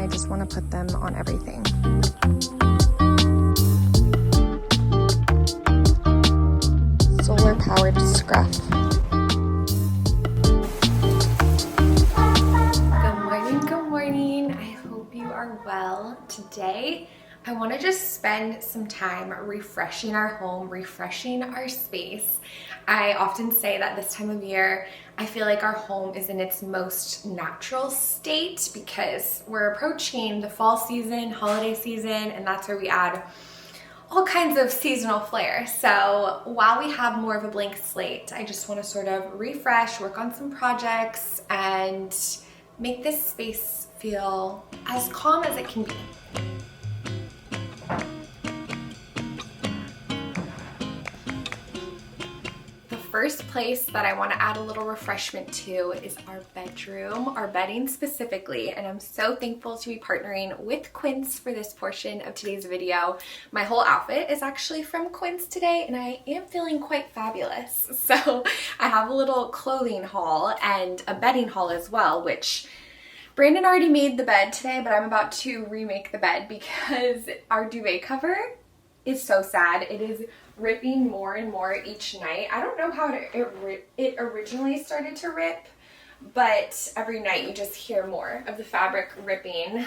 just want to put them on everything. Solar powered scruff. Good morning. I hope you are well. Today, I want to just spend some time refreshing our home, refreshing our space. I often say that this time of year, I feel like our home is in its most natural state because we're approaching the fall season, holiday season, and that's where we add all kinds of seasonal flair. So while we have more of a blank slate, I just want to sort of refresh, work on some projects, and make this space feel as calm as it can be. First place that I want to add a little refreshment to is our bedroom, our bedding specifically, and I'm so thankful to be partnering with Quince for this portion of today's video. My whole outfit is actually from Quince today, and I am feeling quite fabulous. So I have a little clothing haul and a bedding haul as well, which Brandon already made the bed today, but I'm about to remake the bed because our duvet cover is so sad. It is ripping more and more each night. I don't know how it originally started to rip, but every night you just hear more of the fabric ripping.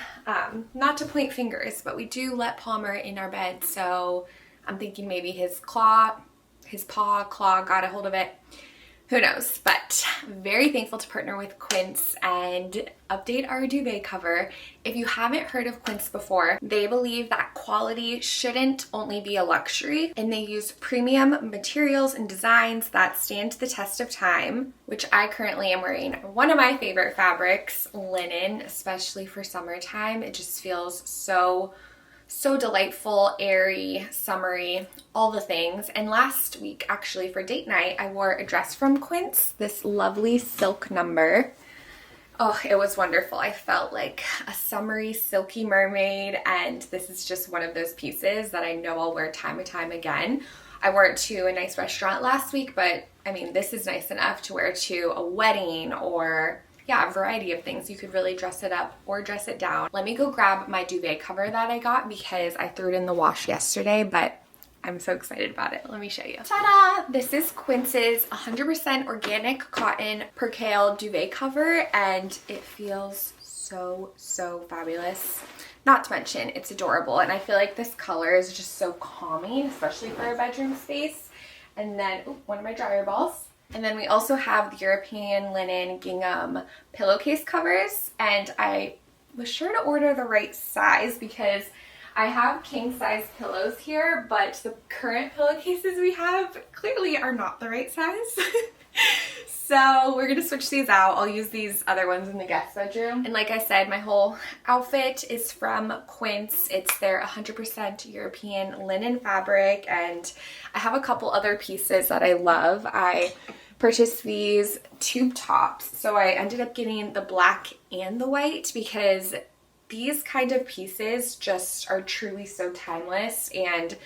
Not to point fingers, but we do let Palmer in our bed, so I'm thinking maybe his claw got a hold of it. Who knows? But very thankful to partner with Quince and update our duvet cover. If you haven't heard of Quince before, they believe that quality shouldn't only be a luxury, and they use premium materials and designs that stand the test of time, which I currently am wearing one of my favorite fabrics, linen, especially for summertime. It just feels so delightful, airy, summery, all the things. And last week, actually, for date night, I wore a dress from Quince, this lovely silk number. Oh, it was wonderful. I felt like a summery, silky mermaid, and this is just one of those pieces that I know I'll wear time and time again. I wore it to a nice restaurant last week, but I mean, this is nice enough to wear to a wedding or a variety of things. You could really dress it up or dress it down. Let me go grab my duvet cover that I got because I threw it in the wash yesterday, but I'm so excited about it. Let me show you. Ta-da! This is Quince's 100% organic cotton percale duvet cover, and it feels so fabulous. Not to mention, it's adorable, and I feel like this color is just so calming, especially for a bedroom space. And then, one of my dryer balls. And then we also have the European linen gingham pillowcase covers, and I was sure to order the right size because I have king size pillows here, but the current pillowcases we have clearly are not the right size. So we're gonna switch these out. I'll use these other ones in the guest bedroom. And like I said, my whole outfit is from Quince. It's their 100% European linen fabric, and I have a couple other pieces that I love. I purchased these tube tops, so I ended up getting the black and the white because these kind of pieces just are truly so timeless, and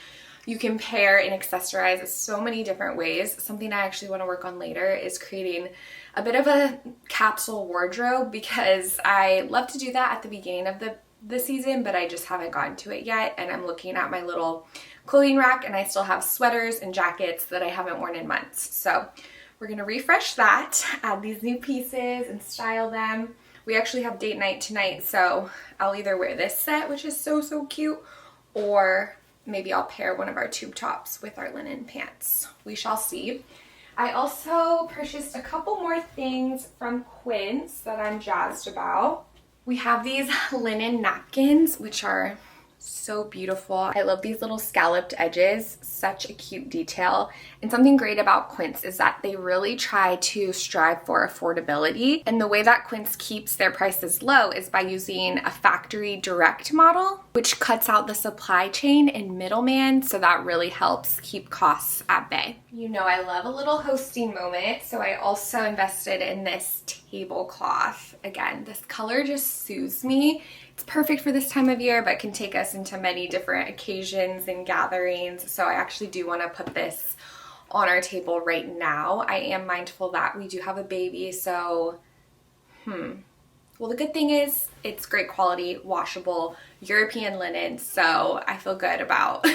you can pair and accessorize so many different ways. Something I actually want to work on later is creating a bit of a capsule wardrobe because I love to do that at the beginning of the season, but I just haven't gotten to it yet. And I'm looking at my little clothing rack, and I still have sweaters and jackets that I haven't worn in months. So we're gonna refresh that, add these new pieces and style them. We actually have date night tonight, so I'll either wear this set, which is so cute, or maybe I'll pair one of our tube tops with our linen pants. We shall see. I also purchased a couple more things from Quince that I'm jazzed about. We have these linen napkins, which are so beautiful. I love these little scalloped edges, such a cute detail. And something great about Quince is that they really try to strive for affordability. And the way that Quince keeps their prices low is by using a factory direct model, which cuts out the supply chain and middleman, so that really helps keep costs at bay. You know I love a little hosting moment, so I also invested in this tablecloth. Again, this color just soothes me. It's perfect for this time of year, but can take us into many different occasions and gatherings. So I actually do want to put this on our table right now. I am mindful that we do have a baby, so Well, the good thing is it's great quality, washable, European linen, so I feel good about,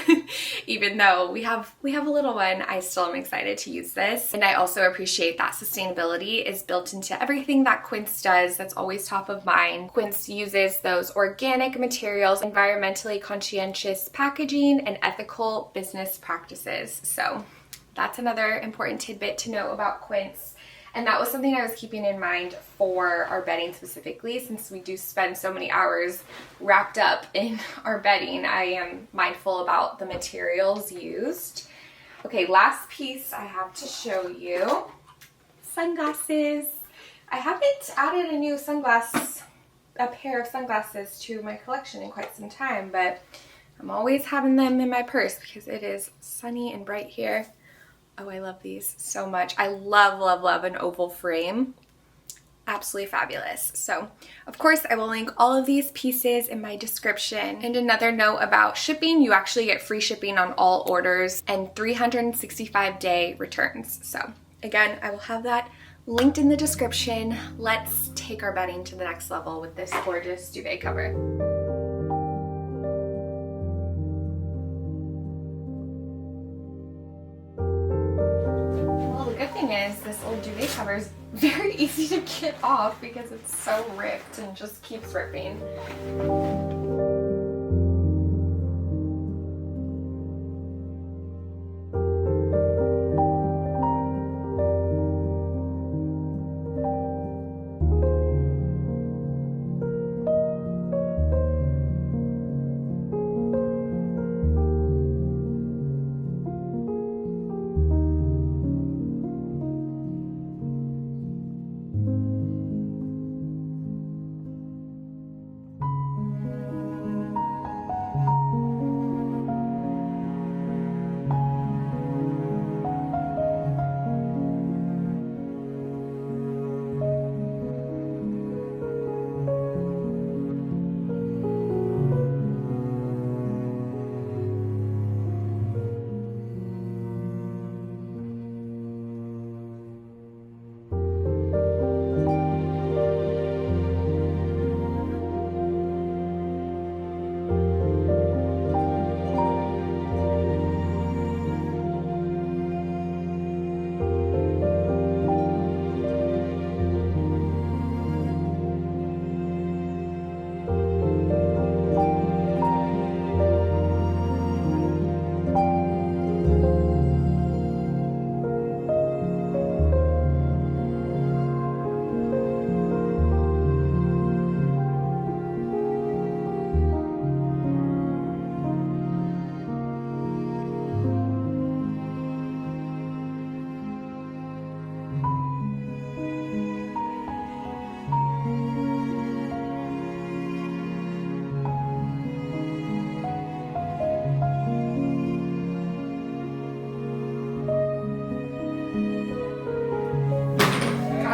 even though we have a little one, I still am excited to use this. And I also appreciate that sustainability is built into everything that Quince does. That's always top of mind. Quince uses those organic materials, environmentally conscientious packaging, and ethical business practices. So that's another important tidbit to know about Quince. And that was something I was keeping in mind for our bedding specifically, since we do spend so many hours wrapped up in our bedding. I am mindful about the materials used. Okay, last piece I have to show you, sunglasses. I haven't added a pair of sunglasses to my collection in quite some time, but I'm always having them in my purse because it is sunny and bright here. Oh, I love these so much. I love an oval frame. Absolutely fabulous. So, of course, I will link all of these pieces in my description. And another note about shipping, you actually get free shipping on all orders and 365-day returns. So, again, I will have that linked in the description. Let's take our bedding to the next level with this gorgeous duvet cover. Is this old duvet cover is very easy to get off because it's so ripped and just keeps ripping.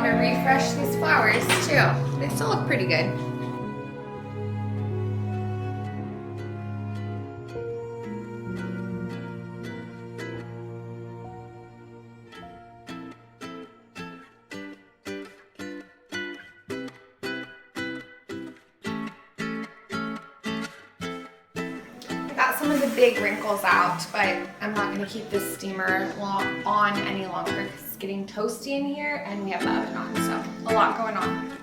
Refresh these flowers too. They still look pretty good. I got some of the big wrinkles out, but I'm not going to keep this steamer on any longer because it's getting toasty in here and we have the oven on, so a lot going on.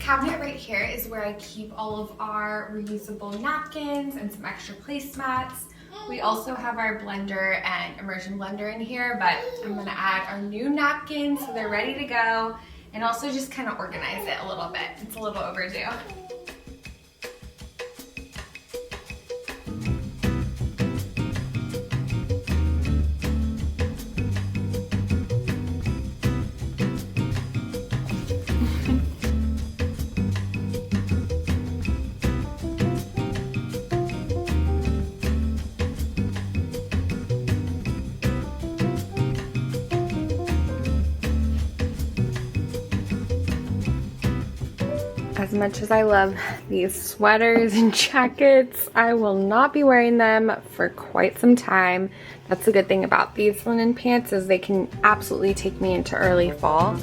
cabinet right here is where I keep all of our reusable napkins and some extra placemats. We also have our blender and immersion blender in here, but I'm gonna add our new napkins so they're ready to go, and also just kind of organize it a little bit. It's a little overdue. As much as I love these sweaters and jackets, I will not be wearing them for quite some time. That's the good thing about these linen pants, is they can absolutely take me into early fall.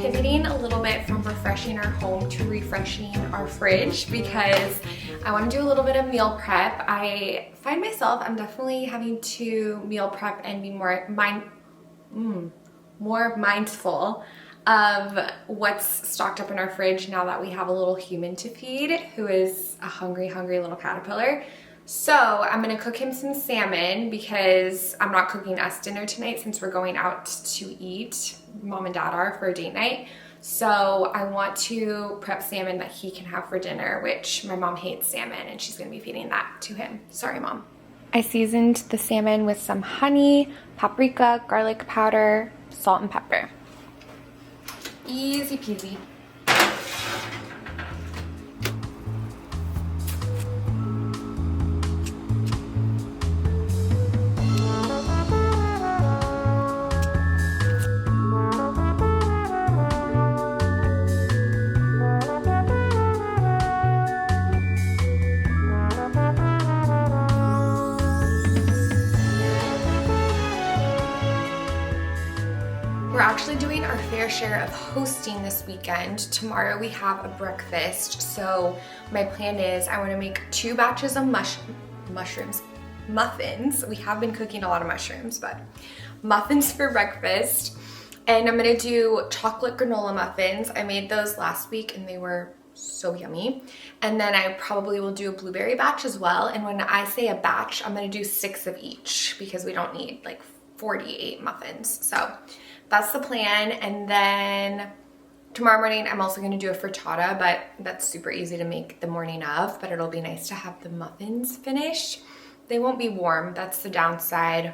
Pivoting a little bit from refreshing our home to refreshing our fridge, because I want to do a little bit of meal prep. I find myself, I'm definitely having to meal prep and be more mindful of what's stocked up in our fridge now that we have a little human to feed who is a hungry little caterpillar. So I'm gonna cook him some salmon because I'm not cooking us dinner tonight since we're going out to eat. Mom and Dad are for a date night. So I want to prep salmon that he can have for dinner, which my mom hates salmon and she's gonna be feeding that to him. Sorry, Mom. I seasoned the salmon with some honey, paprika, garlic powder, salt and pepper. Easy peasy. We're actually doing our fair share of hosting this weekend. Tomorrow we have a breakfast, so my plan is I want to make 2 batches of muffins. We have been cooking a lot of mushrooms, but muffins for breakfast. And I'm gonna do chocolate granola muffins. I made those last week and they were so yummy. And then I probably will do a blueberry batch as well. And when I say a batch, I'm gonna do 6 of each because we don't need like 48 muffins. So that's the plan. And then tomorrow morning, I'm also gonna do a frittata, but that's super easy to make the morning of, but it'll be nice to have the muffins finished. They won't be warm, that's the downside.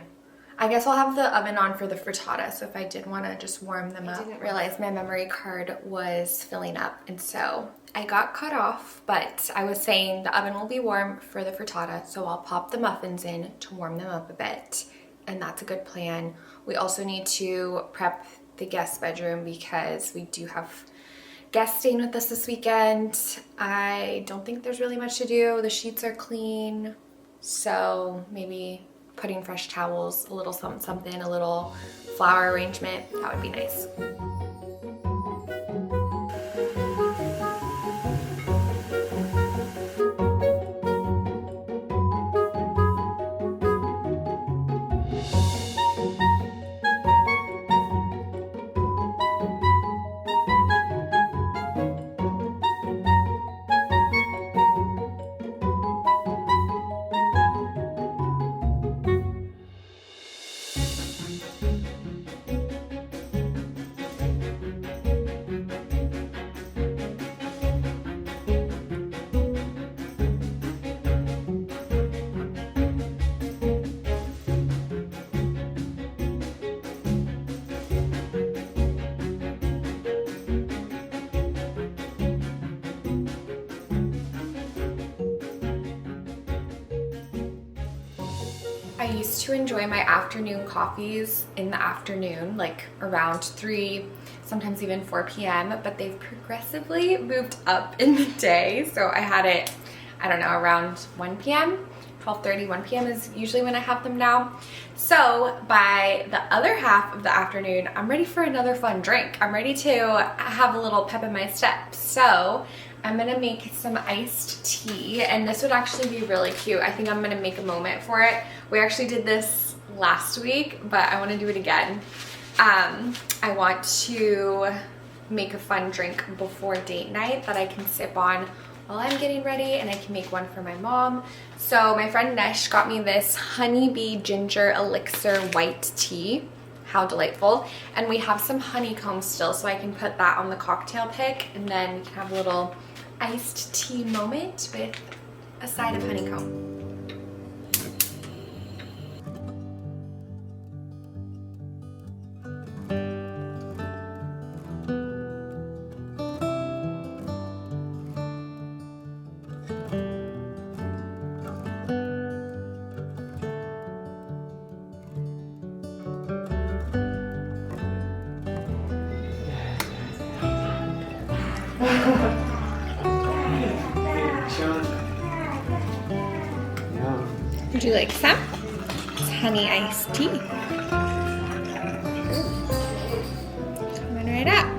I guess I'll have the oven on for the frittata, so if I did wanna just warm them up. I didn't realize my memory card was filling up, and so I got cut off, but I was saying the oven will be warm for the frittata, so I'll pop the muffins in to warm them up a bit, and that's a good plan. We also need to prep the guest bedroom because we do have guests staying with us this weekend. I don't think there's really much to do. The sheets are clean, so maybe putting fresh towels, a little something, a little flower arrangement, that would be nice. I used to enjoy my afternoon coffees in the afternoon, like around 3, sometimes even 4 p.m., but they've progressively moved up in the day. So I had it, I don't know, around 1 p.m., 12:30, 1 p.m. is usually when I have them now. So by the other half of the afternoon, I'm ready for another fun drink. I'm ready to have a little pep in my step. So I'm gonna make some iced tea, and this would actually be really cute. I think I'm gonna make a moment for it. We actually did this last week, but I wanna do it again. I want to make a fun drink before date night that I can sip on while I'm getting ready, and I can make one for my mom. So my friend Nesh got me this honeybee ginger elixir white tea. How delightful. And we have some honeycomb still, so I can put that on the cocktail pick, and then we can have a little iced tea moment with a side of honeycomb. Would you like some? It's honey iced tea. Coming right up.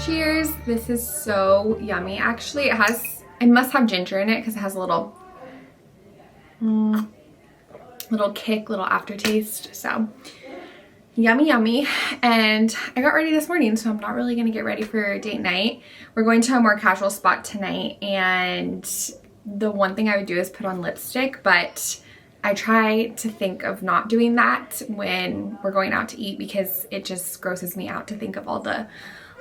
Cheers. This is so yummy. Actually, it must have ginger in it because it has a little kick, little aftertaste. So yummy, yummy. And I got ready this morning, so I'm not really gonna get ready for date night. We're going to a more casual spot tonight, and the one thing I would do is put on lipstick, but I try to think of not doing that when we're going out to eat because it just grosses me out to think of all the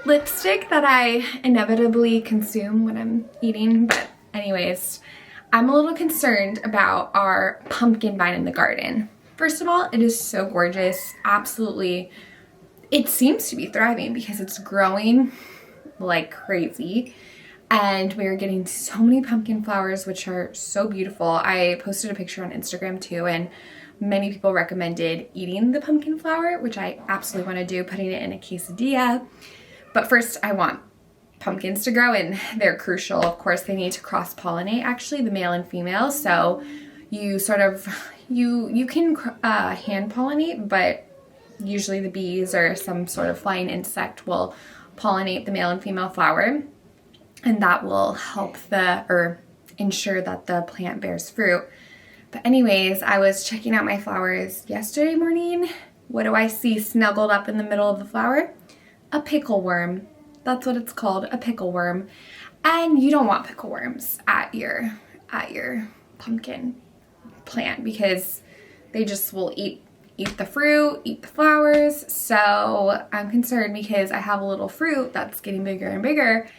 lipstick that I inevitably consume when I'm eating. But anyways, I'm a little concerned about our pumpkin vine in the garden. First of all, it is so gorgeous. Absolutely, it seems to be thriving because it's growing like crazy. And we are getting so many pumpkin flowers, which are so beautiful. I posted a picture on Instagram too, and many people recommended eating the pumpkin flower, which I absolutely want to do, putting it in a quesadilla. But first, I want pumpkins to grow, and they're crucial. Of course, they need to cross-pollinate, actually, the male and female. So you sort of, you can hand pollinate, but usually the bees or some sort of flying insect will pollinate the male and female flower, and that will help ensure that the plant bears fruit. But anyways, I was checking out my flowers yesterday morning. What do I see snuggled up in the middle of the flower? A pickle worm. That's what it's called, a pickle worm. And you don't want pickle worms at your pumpkin plant because they just will eat the fruit, eat the flowers. So I'm concerned because I have a little fruit that's getting bigger and bigger,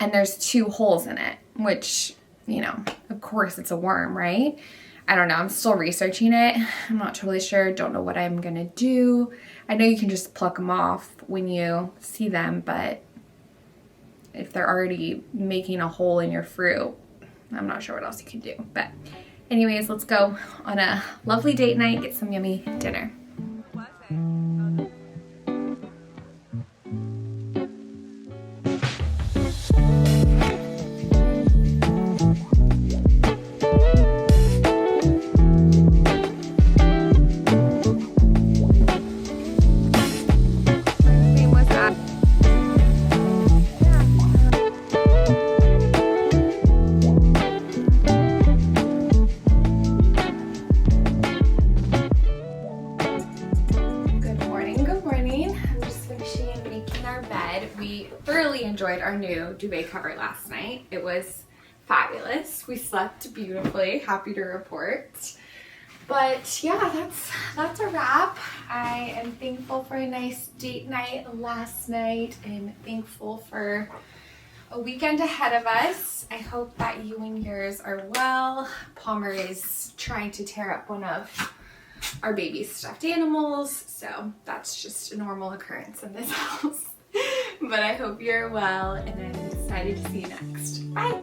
and there's 2 holes in it, which, you know, of course it's a worm, right? I don't know, I'm still researching it. I'm not totally sure, don't know what I'm gonna do. I know you can just pluck them off when you see them, but if they're already making a hole in your fruit, I'm not sure what else you can do. But anyways, let's go on a lovely date night, get some yummy dinner. Enjoyed our new duvet cover last night. It was fabulous. We slept beautifully, happy to report. But yeah, that's a wrap. I am thankful for a nice date night last night and thankful for a weekend ahead of us. I hope that you and yours are well. Palmer is trying to tear up one of our baby's stuffed animals, so that's just a normal occurrence in this house. But I hope you're well, and I'm excited to see you next. Bye!